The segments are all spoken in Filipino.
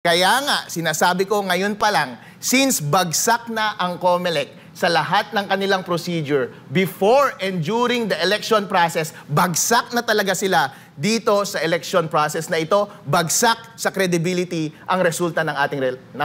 Kaya nga, sinasabi ko ngayon pa lang, since bagsak na ang COMELEC sa lahat ng kanilang procedure, before and during the election process, bagsak na talaga sila dito sa election process na ito, bagsak sa credibility ang resulta ng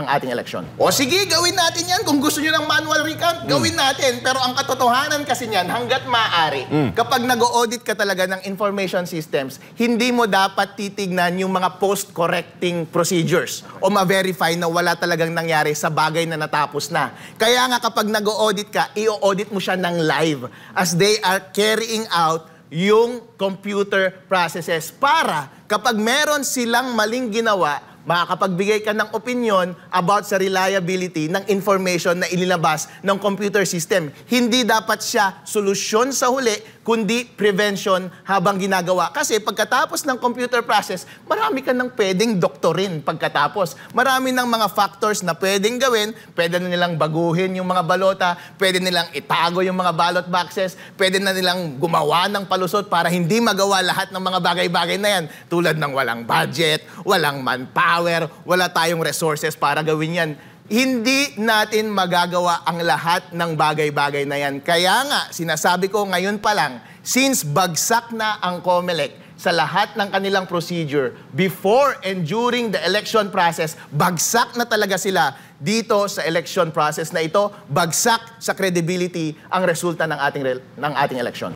ating election. O sige, gawin natin yan. Kung gusto nyo ng manual recount, gawin natin. Pero ang katotohanan kasi niyan, hanggat maaari, kapag nag-audit ka talaga ng information systems, hindi mo dapat titignan yung mga post-correcting procedures o ma-verify na wala talagang nangyari sa bagay na natapos na. Kaya nga kapag nag-audit ka, i-audit mo siya ng live as they are carrying out yung computer processes para kapag meron silang maling ginawa, makakapagbigay ka ng opinion about sa reliability ng information na inilabas ng computer system. Hindi dapat siya solusyon sa huli, kundi prevention habang ginagawa. Kasi pagkatapos ng computer process, marami ka nang pwedeng doktorin pagkatapos. Marami ng mga factors na pwedeng gawin. Pwede na nilang baguhin yung mga balota, pwede nilang itago yung mga ballot boxes, pwede na nilang gumawa ng palusot para hindi magawa lahat ng mga bagay-bagay na yan. Tulad ng walang budget, walang manpower, wala tayong resources para gawin yan. Hindi natin magagawa ang lahat ng bagay-bagay na yan. Kaya nga, sinasabi ko ngayon pa lang, since bagsak na ang COMELEC sa lahat ng kanilang procedure, before and during the election process, bagsak na talaga sila dito sa election process na ito, bagsak sa credibility ang resulta ng ating election.